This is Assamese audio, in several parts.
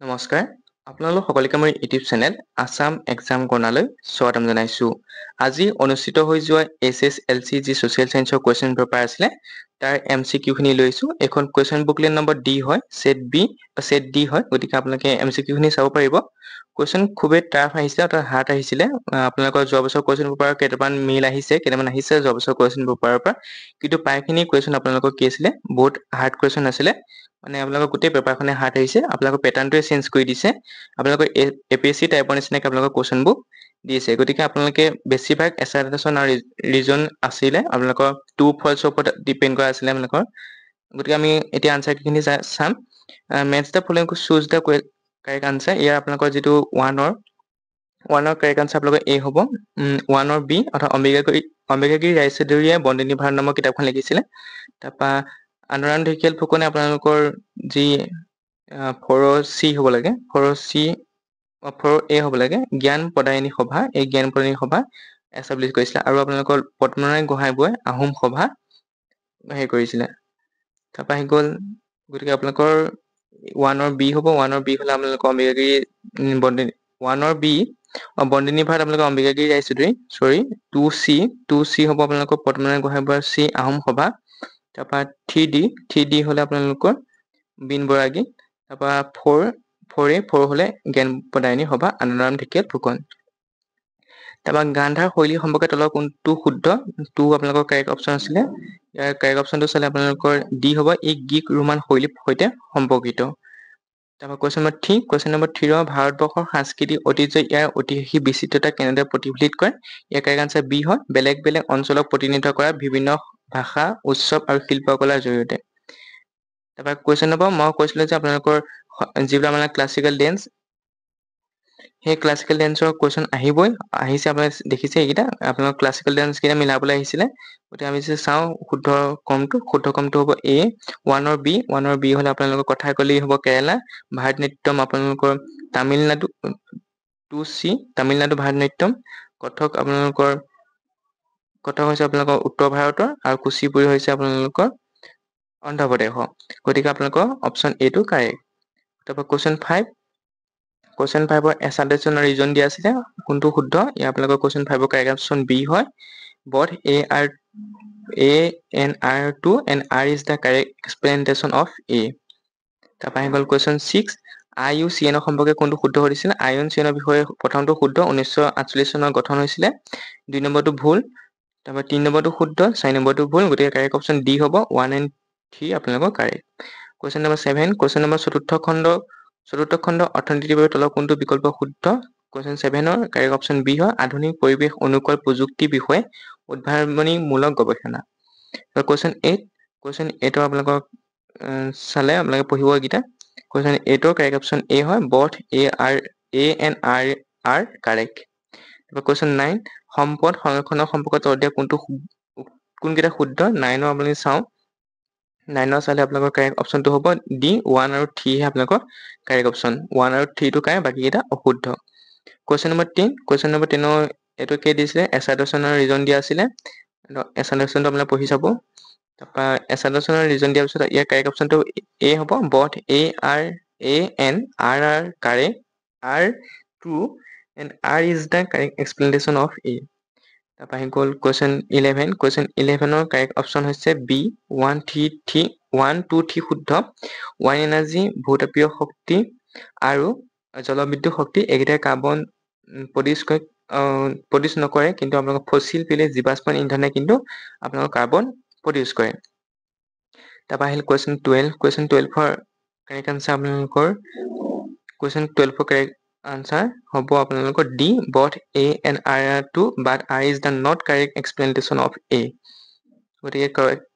নমস্কাৰ আপোনালোক সকলোকে মোৰ ইউটিউব চেনেল আছাম এক্সাম কৰ্ণাৰলৈ স্বাগতম জনাইছোঁ। আজি অনুষ্ঠিত হৈ যোৱা SSLC যি ছ'চিয়েল চায়েন্সৰ কুৱেশ্যন পেপাৰ আছিলে তাৰ MCQ খিনি লৈছোঁ। এখন কুৱেশ্যন বুকলেট নম্বৰ D হয়, ছেট B বা ছেট D হয়, গতিকে আপোনালোকে MCQ খিনি চাব পাৰিব। কুৱেশ্যন খুবেই টাফ আহিছে অৰ্থাৎ হাৰ্ড আহিছিলে। আপোনালোকৰ যোৱা বছৰ কুৱেশ্যন পেপাৰৰ কেইটামান মিল আহিছে, কেইটামান আহিছে যোৱা বছৰ কুৱেশ্যন পেপাৰৰ পৰা, কিন্তু প্ৰায়খিনি কুৱেশ্যন আপোনালোকৰ কি আছিলে বহুত হাৰ্ড কুৱেশ্যন আছিলে। মানে আপোনালোকৰ গোটেই পেপাৰখনে হাৰ্ড আহিছে, আপোনালোকৰ পেটাৰ্ণটোৱে চেঞ্জ কৰি দিছে। আপোনালোকৰ APSC টাইপৰ নিচিনাকৈ আপোনালোকৰ কুৱেশ্যনবোৰ দিছে, গতিকে আপোনালোকে বেছিভাগ এছাইটেশ্যন আৰু ৰিজন আছিলে আপোনালোকৰ ট্ৰু ফল্ছৰ ওপৰত ডিপেণ্ড কৰা আছিলে আপোনালোকৰ। গতিকে আমি এতিয়া আনচাৰখিনি চাম। Matches the following choose the correct answer. ইয়াৰ আপোনালোকৰ যিটো ওৱানৰ কাৰেক্ট আনচাৰ আপোনালোকৰ A হ'ব। ওৱানৰ B অৰ্থাৎ অম্বিকাগিৰি ৰায়চৌধুৰীয়ে বন্দিনী ভাৰত নামৰ কিতাপখন লিখিছিলে। তাৰপৰা আনোৰাম ঢেকীয়াল ফুকনে আপোনালোকৰ যি 4C হ'ব লাগে, 4A হ'ব লাগে, জ্ঞান প্ৰদায়িনী সভা, এই জ্ঞান প্ৰদায়িনী সভা এষ্টাব্লিছ কৰিছিলে। আৰু আপোনালোকৰ পদ্মনাৰায়ণ গোহাঁইবুৱাই আহোম সভা হেৰি কৰিছিলে। তাৰপৰা আহি গ'ল, গতিকে আপোনালোকৰ ওৱানৰ B হ'ব। ওৱানৰ B হ'লে আপোনালোকৰ অম্বিকাগিৰি বন্দিনী ভাৰত আপোনালোকৰ অম্বিকাগিৰি ৰায়চৌধুৰী, 2C হ'ব আপোনালোকৰ পদ্মনাৰায়ণ গোহাঁইবুৱাৰ C আহোম সভা। তাৰপৰা 3D হ'লে আপোনালোকৰ বিন বৰাগী। তাৰপৰা 4 হ'লে জ্ঞান প্ৰদায়িনী সভা আনোৰাম ঢেকীয়াল ফুকন। তাৰপৰা গান্ধাৰ শৈলী সম্পৰ্কে তলৰ কোনটো শুদ্ধ? টু আপোনালোকৰ কাৰেক্ট অপশ্যন আছিলে। ইয়াৰ কাৰেক্ট অপশ্যনটো চালে আপোনালোকৰ D হ'ব, ই গ্ৰীক ৰোমান শৈলীৰ সৈতে সম্পৰ্কিত। তাৰপৰা কুৱেশ্যন নম্বৰ 3 ভাৰতবৰ্ষৰ সাংস্কৃতিক ঐতিহ্য ইয়াৰ ঐতিহাসিক বিচিত্ৰতা কেনেদৰে প্ৰতিফলিত কৰে? ইয়াৰ কাৰেক্ট আনচাৰ B হয়, বেলেগ বেলেগ অঞ্চলক প্ৰতিনিধিত্ব কৰা বিভিন্ন ভাষা, উৎসৱ আৰু শিল্পকলাৰ জৰিয়তে। তাৰপৰা কুৱেশ্যন নম্বৰ, মই কৈছিলোঁ যে আপোনালোকৰ যিবিলাক মানে ক্লাছিকেল ডেন্স, সেই ক্লাছিকেল ডেন্সৰ কুৱেশ্যন আহিছে আপোনালোকে দেখিছে এইকেইটা। আপোনালোকৰ ক্লাছিকেল ডেন্সকেইটা মিলাবলৈ আহিছিলে। গতিকে আমি যদি চাওঁ শুদ্ধ ক্ৰমটো হ'ব A। ওৱানৰ B হ'লে আপোনালোকৰ কথাকলি হ'ব কেৰেলা, ভাৰত নাট্যম আপোনালোকৰ তামিলনাডু, 2C তামিলনাডু ভাৰত নাট্যম, কথক হৈছে আপোনালোকৰ উত্তৰ ভাৰতৰ, আৰু কুচিপুড়ি হৈছে আপোনালোকৰ অন্ধ্ৰপ্ৰদেশৰ। গতিকে আপোনালোকৰ অপশ্যন A টো কাৰেক্ট। তাৰপৰা কুৱেশ্যন 5ৰ এছাইটেশ্যন আৰু ৰিজন দিয়া আছিলে, কোনটো শুদ্ধ? ইয়াৰ আপোনালোকৰ কুৱেশ্যন 5ৰ কাৰেক্ট অপশ্যন B হয়, both A and R2 and R is the correct explanation of A. তাৰপৰা আহি গ'ল কুৱেশ্যন 6, IUCN সম্পৰ্কে কোনটো শুদ্ধ কৰিছিলে? IUCN বিষয়ে প্ৰথমটো শুদ্ধ, 1948 চনত গঠন হৈছিলে। 2 নম্বৰটো ভুল। তাৰপৰা 3 নম্বৰটো শুদ্ধ, 4 নম্বৰটো ভুল। গতিকে কাৰেক্ট অপশ্যন D হ'ব, 1 and 3 আপোনালোকৰ কাৰেক্ট। কুৱেশ্যন নম্বৰ 7, চতুৰ্থ খণ্ড অৰ্থনীতিৰ বাবে তলৰ কোনটো বিকল্প শুদ্ধ? কুৱেশ্যন 7ৰ কাৰেক্ট অপশ্যন B হয়, আধুনিক পৰিৱেশ অনুকূল প্ৰযুক্তিৰ বিষয়ে উদ্ভাৱনীমূলক গৱেষণা। কুৱেশ্যন 8ৰ আপোনালোকক চালে আপোনালোকে পঢ়িব এইকেইটা। কুৱেশ্যন 8ৰ কাৰেক্ট অপশ্যন A হয়, both A and R are correct. Question 9, সম্পদ সংৰক্ষণৰ সম্পৰ্কত তলত দিয়া কোনকেইটা শুদ্ধ? 9ৰ আপুনি চাওঁ। 9ৰ চালে আপোনালোকৰ কাৰেক্ট অপশ্যনটো হ'ব D, 1 আৰু 3 হে আপোনালোকৰ কাৰেক্ট অপশ্যন। 1 আৰু 3টো কাৰেক্ট, বাকীকেইটা অশুদ্ধ। কুৱেশ্যন নম্বৰ 10ৰ এইটো কি দিছিলে? এছাইটেশ্যনৰ ৰিজন দিয়া আছিলে। এছাইটেশ্যনটো আপোনালোকে পঢ়ি চাব। তাৰপৰা এছাইটেশ্যনৰ ৰিজন দিয়াৰ পিছত ইয়াৰ কাৰেক্ট অপশ্যনটো A হ'ব, both A and R are correct, are true and R is the correct explanation of A. তাৰপৰা আহি গ'ল কুৱেশ্যন 11। কুৱেশ্যন 11ৰ কাৰেক্ট অপশ্যন হৈছে B, 1, 2, 3 শুদ্ধ। ৱাইন এনাৰ্জি, ভূতাপীয় শক্তি আৰু জলবিদ্যুৎ শক্তি এইকেইটাই কাৰ্বন প্ৰডিউচ নকৰে, কিন্তু আপোনালোকৰ ফচিল ফুয়েল জীৱাশ্ম ইন্ধনে কিন্তু আপোনালোকৰ কাৰ্বন প্ৰডিউচ কৰে। তাৰপৰা আহিল কুৱেশ্যন 12। কুৱেশ্যন 12ৰ কাৰেক্ট আনচাৰ আপোনালোকৰ হ'ব আপোনালোকৰ D, both A and R are true, but R is the not correct explanation of A. গতিকে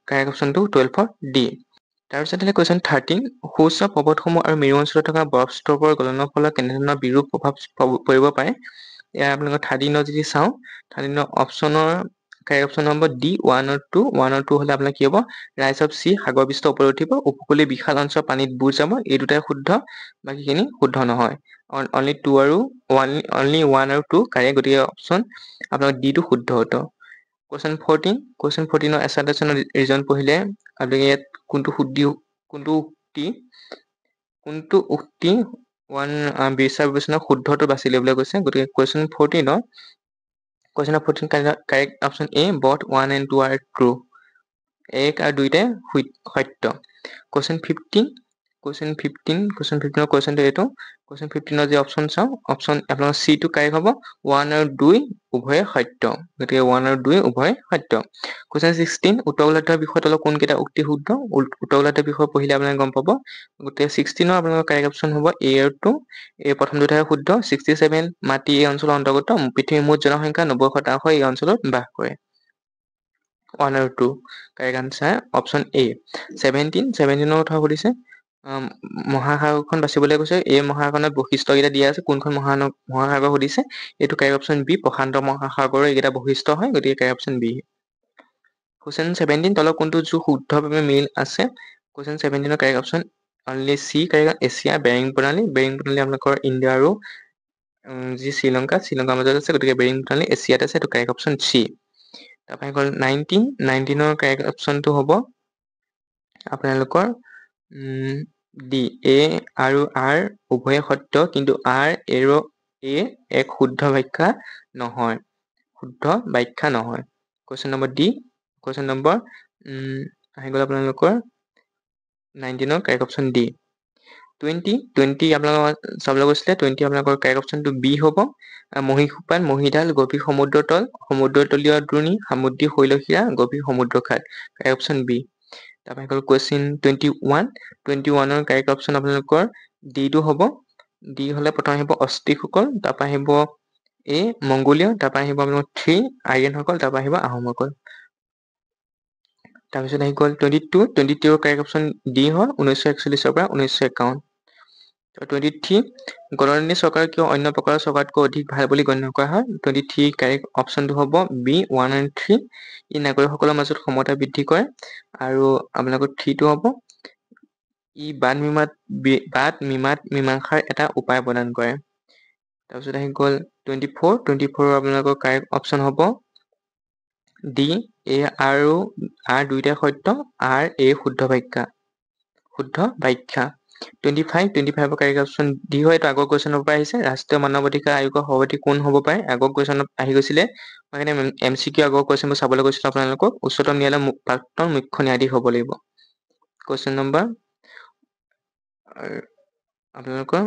কাৰেক্ট অপশ্যনটো 12ৰ D। তাৰপিছত আহিলে কুৱেশ্যন 13, সুউচ্চ পৰ্বতসমূহ আৰু মেৰু অঞ্চলত থকা বৰফ স্তৰৰ গলনৰ ফলত কেনেধৰণৰ বিৰূপ প্ৰভাৱ পৰিব পাৰে? ইয়াৰ আপোনালোকৰ 13ৰ যদি চাওঁ, 13ৰ অপশ্যনৰ কাৰেক্ট অপশ্যন হ'ব D, 1 আৰু 2। 1 আৰু 2 হ'লে আপোনাৰ কি হ'ব? ৰাইজ অফ চি, সাগৰ পৃষ্ঠ ওপৰত উঠিব, উপকূলীয় বিশাল অঞ্চল পানীত বুৰ যাব। এই দুটাই শুদ্ধ, বাকীখিনি শুদ্ধ নহয়। অনলি 1 আৰু 2 কাৰেক্ট, গতিকে অপশ্যন আপোনাৰ D টো শুদ্ধ উত্তৰ। কুৱেশ্যন 14ৰ এছাইটেশ্যনৰ ৰিজন পঢ়িলে আপোনালোকে ইয়াত কোনটো উক্তি ওৱান বিচাৰ বিবেচনা শুদ্ধটো বাছি ল'বলৈ কৈছে গতিকে question 14 question 14 correct option A both 1 and 2 are true 1 আৰু 2টাই সত্য কুৱেশ্যন 15 কুৱেশ্যন 15 কুৱেশ্যনটো এইটো কুৱেশ্যন 15 যে অপশ্যন চাওঁ অপশ্যন আপোনাৰ চি টো কাৰেক্ট হ'ব 1 আৰু 2 উভয়ে সত্য গতিকে 1 আৰু 2 উভয়ে সত্য কুৱেশ্যন 16 উত্তৰগোলাৰ্ধৰ বিষয়ত অলপ কোনকেইটা উক্তি শুদ্ধ উত্তৰগোলাৰ্ধৰ বিষয় পঢ়িলে আপোনালোকে গম পাব গতিকে 16 আপোনালোকৰ কাৰেক্ট অপশ্যন হ'ব এ আৰু 2 এই প্ৰথম দুটাই শুদ্ধ 67 মাটি এই অঞ্চলৰ অন্তৰ্গত পৃথিৱীৰ মুঠ জনসংখ্যা 90% এই অঞ্চলত বাস কৰে 1 আৰু 2 কাৰেক্ট আনচাৰ অপশ্যন এ 17 কথা সুধিছে মহাসাগৰখন বাচিবলৈ কৈছে এই মহাসাগৰত বৈশিষ্ট্যকেইটা দিয়া আছে কোনখন মহাসাগৰ সুধিছে এইটো কাৰেক্ট অপশ্যন বি প্ৰশান্ত মহাসাগৰৰ এইকেইটা বৈশিষ্ট্য হয় গতিকে কাৰেক্ট অপশ্যন বি কুৱেশ্যন 17 তলৰ কোনটো যোগ শুদ্ধভাৱে মিল আছে question 17 correct option only C correct Asia bearing প্ৰণালী আপোনালোকৰ ইণ্ডিয়া আৰু যি শ্ৰীলংকাৰ মাজত আছে গতিকে বেৰিং প্ৰণালী এছিয়াত আছে এইটো কাৰেক্ট অপশ্যন চি তাৰপৰা হৈ গ'ল 19 কাৰেক্ট অপশ্যনটো হ'ব আপোনালোকৰ ডি এ আৰু আৰ উভয়ে সত্য কিন্তু আৰ এৰ এ এক শুদ্ধ ব্যাখ্যা নহয় question number D question number আহি গ'ল আপোনালোকৰ 19 কাৰেক্ট অপশ্যন ডি 20 আপোনালোকৰ চাবলৈ গৈছিলে 20 আপোনালোকৰ কাৰেক্ট অপশ্যনটো বি হ'ব মহীসোপান মহীঢাল গভীৰ সমুদ্ৰতল সমুদ্ৰতলীয় দ্ৰোণী সামুদ্ৰিক শৈলশিৰা গভীৰ সমুদ্ৰখাত কাৰেক্ট অপশ্যন বি তাৰপৰা হৈ গ'ল কুৱেশ্যন 21 কাৰেক্ট অপশ্যন আপোনালোকৰ ডি টো হ'ব ডি হ'লে প্ৰথম আহিব অষ্ট্ৰিকসকল তাৰপৰা আহিব এ মংগোলীয় তাৰপৰা আহিব আপোনালোকৰ 3 আৰ্যনসকল তাৰপৰা আহিব আহোমসকল তাৰপিছত আহি গ'ল 22 কাৰেক্ট অপশ্যন ডি হয় 1941 পৰা 1951 23 গণতান্ত্ৰিক চৰকাৰ কিয় অন্য প্ৰকাৰৰ চৰকাৰতকৈ অধিক ভাল বুলি গণ্য কৰা হয় 23 কাৰেক্ট অপশ্যনটো হ'ব বি 1 and 3 ই নাগৰিকসকলৰ মাজত সমতা বৃদ্ধি কৰে আৰু আপোনালোকৰ 3টো হ'ব ই বাদ মীমাংসাৰ এটা উপায় প্ৰদান কৰে তাৰপিছত আহি গ'ল 24 আপোনালোকৰ কাৰেক্ট অপশ্যন হ'ব ডি এ আৰু আৰ দুইটাই সত্য আৰ এ শুদ্ধ ব্যাখ্যা 25 কাৰেক্ট অপশ্যন ডি হয় এইটো আগৰ কুৱেশ্যনৰ পৰা আহিছে ৰাষ্ট্ৰীয় মানৱ অধিকাৰ আয়োগৰ সভাপতি কোন হ'ব পাৰে আগৰ কুৱেশ্যনত আহি গৈছিলে মই MCQ আগৰ কুৱেশ্যনবোৰ চাবলৈ গৈছিলো আপোনালোকক উচ্চতম ন্যায়ালয়ৰ প্ৰাক্তন মুখ্য ন্যায়াধীশ হ'ব লাগিব কুৱেশ্যন নম্বৰ আপোনালোকৰ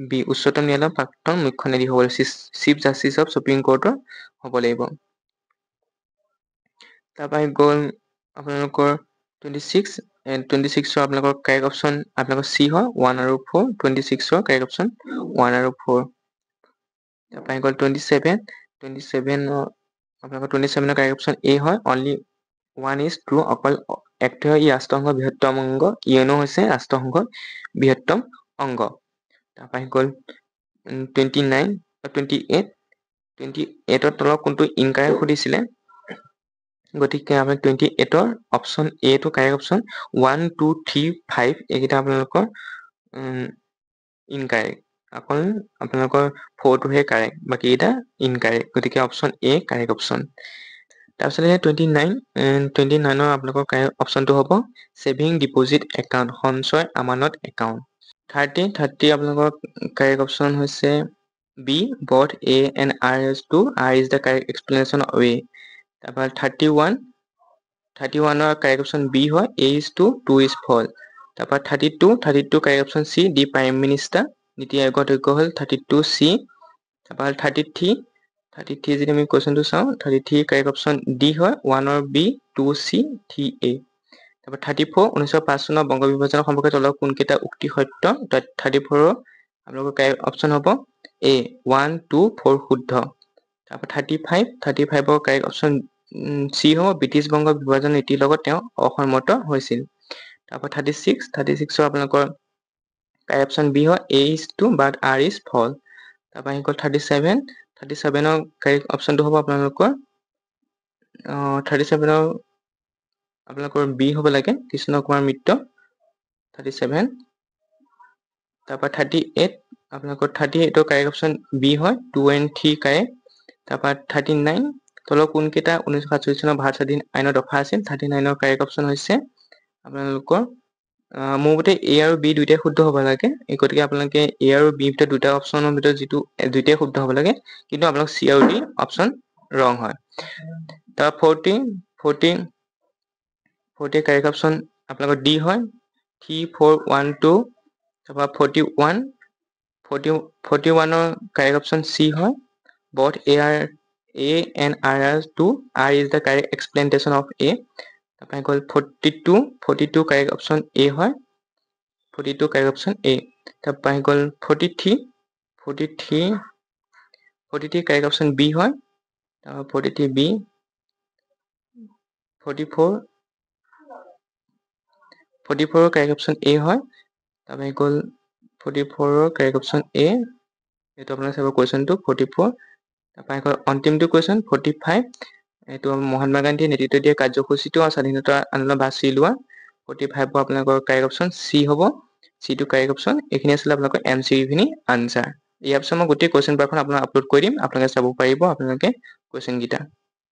বি উচ্চতম ন্যায়ালয়ৰ প্ৰাক্তন মুখ্য ন্যায়াধীশ হ'ব লাগিব চিফ জাষ্টিচ অফ সুপ্ৰিম কোৰ্টৰ হ'ব লাগিব তাৰপৰা গ'ল আপোনালোকৰ 26 আপোনালোকৰ কাৰেক্ট অপশ্যন আপোনালোকৰ চি হয় 1 আৰু 4 26 কাৰেক্ট অপশ্যন 1 আৰু 4 তাৰপৰা গ'ল 27 আপোনালোকৰ 27 কাৰেক্ট অপশ্যন এ হয় অনলি 1 is true অকল একটোৱে ই ৰাষ্ট্ৰসংঘৰ বৃহত্তম অংগ ইউএনঅ হৈছে ৰাষ্ট্ৰসংঘৰ বৃহত্তম অংগ তাৰপৰা গ'ল 28 তলৰ কোনটো ইনকাৰেক্ট সুধিছিলে গতিকে আমি 28 অপশ্যন এ টো কাৰেক্ট অপশ্যন 1 2 3 5 এইকেইটা আপোনালোকৰ ইনকাৰেক্ট অকল আপোনালোকৰ 4টোহে কাৰেক্ট বাকী এটা ইনকাৰেক্ট গতিকে অপশ্যন এ কাৰেক্ট অপশ্যন তাৰপিছত 29 আপোনালোকৰ কাৰেক্ট অপশ্যনটো হ'ব ছেভিং ডিপজিট একাউণ্ট সঞ্চয় আমানত একাউণ্ট 30 আপোনালোকৰ কাৰেক্ট অপশ্যন হৈছে B both a and r is true r is the correct explanation of a তাৰপৰা 31 কাৰেক্ট অপশ্যন বি হয় a is true 2 is false তাৰপৰা 32 কাৰেক্ট অপশ্যন চি দি প্ৰাইম মিনিষ্টাৰ নীতি আয়োগৰ অধ্যক্ষ হ'ল 32 চি তাৰপৰা 33 যদি আমি কুৱেশ্যনটো চাওঁ 33 কাৰেক্ট অপশ্যন ডি হয় 1 or বি 2 চি 3 এ তাৰপৰা 34 1905 চনৰ বংগ বিভাজনৰ সম্পৰ্কে তলৰ কোনকেইটা উক্তি সত্য 34 আপোনালোকৰ কাৰেক্ট অপশ্যন হ'ব এ 1 2 4 শুদ্ধ তাৰপৰা 35 কাৰেক্ট অপশ্যন চি হ'ব ব্ৰিটিছ বংগ বিভাজন নীতিৰ লগত তেওঁ অসন্মত হৈছিল তাৰপৰা 36 আপোনালোকৰ কাৰেক্ট অপশ্যন বি হয় A is true but R is false তাৰপৰা আহি গ'ল 37 কাৰেক্ট অপশ্যনটো হ'ব আপোনালোকৰ 37 আপোনালোকৰ বি হ'ব লাগে কৃষ্ণ কুমাৰ মিত্ৰ 37 তাৰপৰা 38 আপোনালোকৰ 38 কাৰেক্ট অপশ্যন বি হয় 2 and 3 কাৰেক্ট তাৰপৰা 39 তলৰ কোনকেইটা 1947 চনৰ ভাৰত স্বাধীন আইনৰ দফা আছিল 39 কাৰেক্ট অপশ্যন হৈছে আপোনালোকৰ মোৰ মতে এ আৰু বি দুইটাই শুদ্ধ হ'ব লাগে, এই গতিকে আপোনালোকে এ আৰু বি ভিতৰত দুটা অপশ্যনৰ ভিতৰত যিটো দুইটাই শুদ্ধ হ'ব লাগে, কিন্তু আপোনালোক চি আৰু ডি অপশ্যন ৰং হয়। তাৰ 40 কাৰেক্ট অপশ্যন আপোনালোকৰ ডি হয়। 3, 4, 1, 2 তাৰপৰা 41ৰ কাৰেক্ট অপশ্যন চি হয়। both A and R are true. R is the correct explanation of A. তাৰপৰা গ'ল 42 কাৰেক্ট অপশ্যন এ হয়। 42 কাৰেক্ট অপশ্যন এ। তাৰপৰা গ'ল 43 কাৰেক্ট অপশ্যন বি হয়। তাৰপৰা 43 বি। 44ৰ কাৰেক্ট অপশ্যন এ হয়। তাৰপৰা গ'ল 44ৰ কাৰেক্ট অপশ্যন এ। এইটো আপোনাৰ চাব কুৱেশ্যনটো 44। তাৰপৰা গ'ল অন্তিমটো কুৱেশ্যন 45। এইটো মহাত্মা গান্ধীয়ে নেতৃত্ব দিয়া কাৰ্যসূচীটো আৰু স্বাধীনতা আন্দোলন বাছি লোৱা। 45 আপোনালোকৰ কাৰেক্ট অপশ্যন চি হ'ব। চিটো কাৰেক্ট অপশ্যন। এইখিনি আছিলে আপোনালোকৰ MCQ আনচাৰ। ইয়াৰ পিছত মই গোটেই কুৱেশ্যন পেপাৰখন আপোনাক আপলোড কৰি দিম, আপোনালোকে চাব পাৰিব আপোনালোকে কুৱেশ্যন কেইটা।